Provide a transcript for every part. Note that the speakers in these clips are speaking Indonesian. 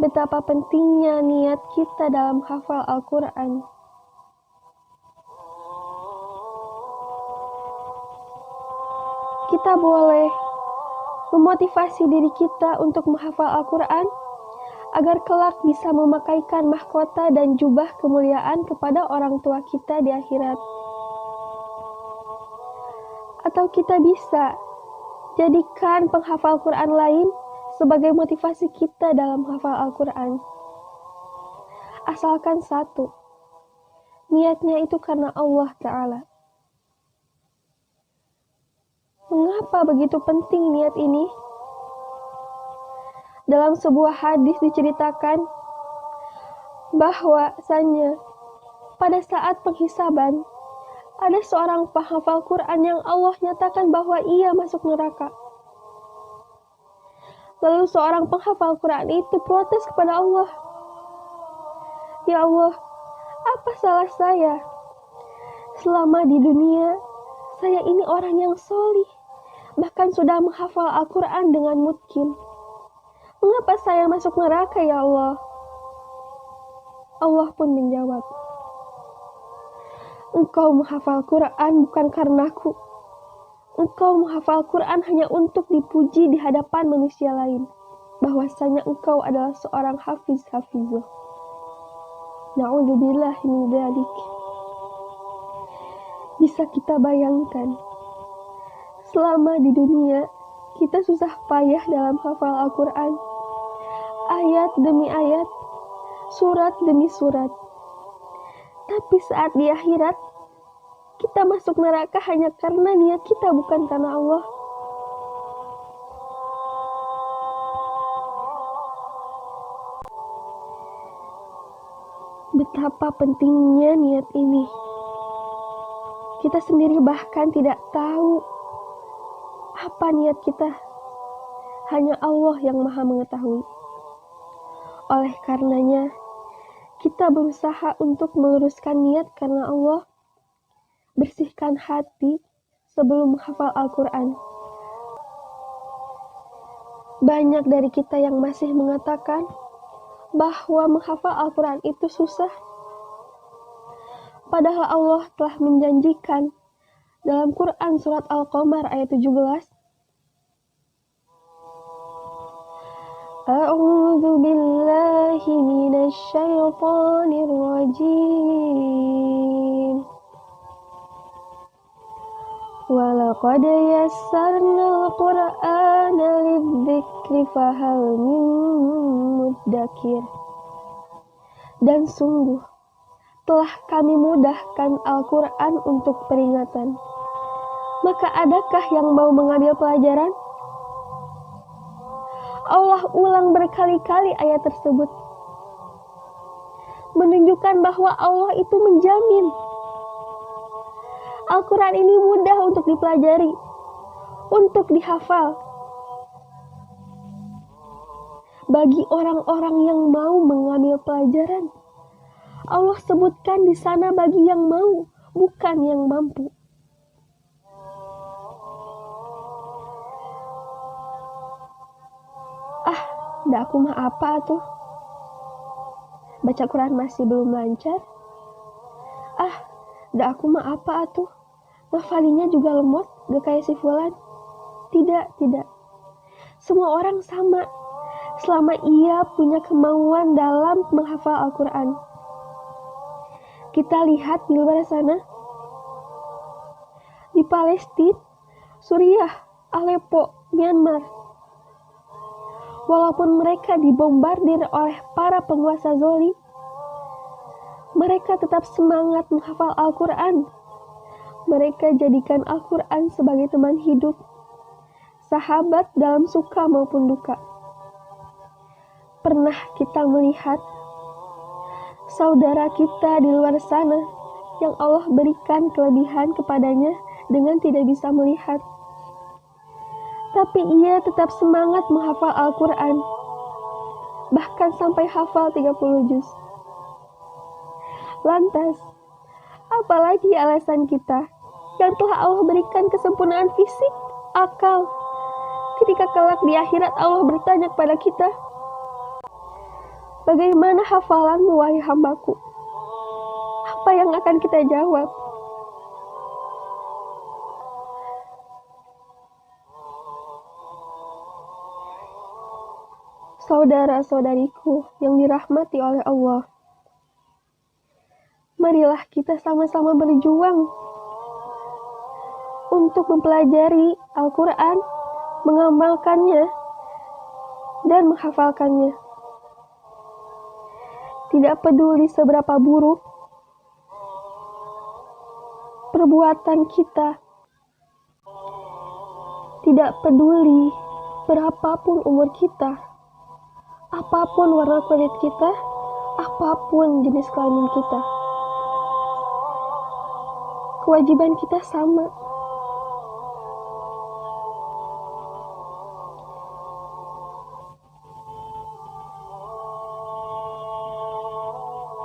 betapa pentingnya niat kita dalam hafal Al-Quran. Kita boleh memotivasi diri kita untuk menghafal Al-Quran agar kelak bisa memakaikan mahkota dan jubah kemuliaan kepada orang tua kita di akhirat. Atau kita bisa jadikan penghafal Quran lain sebagai motivasi kita dalam hafal Al-Quran. Asalkan satu, niatnya itu karena Allah Ta'ala. Mengapa begitu penting niat ini? Dalam sebuah hadis diceritakan bahwasanya pada saat penghisaban ada seorang penghafal Quran yang Allah nyatakan bahwa ia masuk neraka. Lalu seorang penghafal Quran itu protes kepada Allah. Ya Allah, apa salah saya? Selama di dunia, saya ini orang yang solih, bahkan sudah menghafal Al-Quran dengan mutkin. Mengapa saya masuk neraka ya Allah? Allah pun menjawab, engkau menghafal Quran bukan karenaku. Engkau menghafal Quran hanya untuk dipuji di hadapan manusia lain, bahwasanya engkau adalah seorang hafizah. Na'udzubillah min dzalik. Bisa kita bayangkan, selama di dunia kita susah payah dalam hafal Al-Quran, ayat demi ayat, surat demi surat. Tapi saat di akhirat, kita masuk neraka hanya karena niat kita, bukan karena Allah. Betapa pentingnya niat ini. Kita sendiri bahkan tidak tahu apa niat kita. Hanya Allah yang Maha mengetahui. Oleh karenanya, kita berusaha untuk meluruskan niat karena Allah. Bersihkan hati sebelum menghafal Al-Quran. Banyak dari kita yang masih mengatakan bahwa menghafal Al-Quran itu susah. Padahal Allah telah menjanjikan dalam Quran surat Al-Qamar ayat 17. A'udzu billahi minasy syaithanir rajim. Walaqad yassarnal Qur'ana lidzikri fahal min muddakir. Dan sungguh telah kami mudahkan Al-Quran untuk peringatan. Maka adakah yang mau mengambil pelajaran? Allah ulang berkali-kali ayat tersebut, menunjukkan bahwa Allah itu menjamin Al-Quran ini mudah untuk dipelajari, untuk dihafal. Bagi orang-orang yang mau mengambil pelajaran, Allah sebutkan di sana bagi yang mau, bukan yang mampu. Dah aku mah apa tuh? Baca Quran masih belum lancar. Dah aku mah apa tuh? Ngafalinya juga lemot, gak kayak si Fulan. Tidak. Semua orang sama, selama ia punya kemauan dalam menghafal Al-Quran. Kita lihat di luar sana, di Palestina, Suriah, Aleppo, Myanmar. Walaupun mereka dibombardir oleh para penguasa zalim, mereka tetap semangat menghafal Al-Quran. Mereka jadikan Al-Quran sebagai teman hidup, sahabat dalam suka maupun duka. Pernah kita melihat saudara kita di luar sana yang Allah berikan kelebihan kepadanya dengan tidak bisa melihat, tapi ia tetap semangat menghafal Al-Quran, bahkan sampai hafal 30 juz. Lantas, apalagi alasan kita yang telah Allah berikan kesempurnaan fisik, akal, ketika kelak di akhirat Allah bertanya kepada kita, Bagaimana hafalanmu, wahai hambaku? Apa yang akan kita jawab? Saudara-saudariku yang dirahmati oleh Allah, marilah kita sama-sama berjuang untuk mempelajari Al-Quran, mengamalkannya, dan menghafalkannya. Tidak peduli seberapa buruk perbuatan kita, tidak peduli berapapun umur kita, apapun warna kulit kita, apapun jenis kelamin kita, kewajiban kita sama.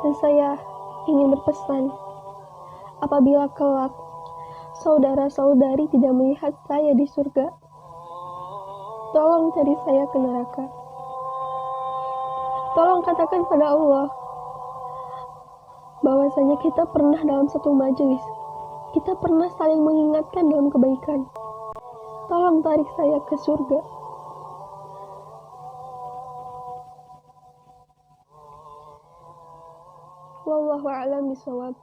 Dan saya ingin berpesan, apabila kelak saudara-saudari tidak melihat saya di surga, tolong cari saya ke neraka. Tolong katakan pada Allah bahwasanya kita pernah dalam satu majelis, kita pernah saling mengingatkan dalam kebaikan. Tolong tarik saya ke surga. Wallahu a'lam bishawab.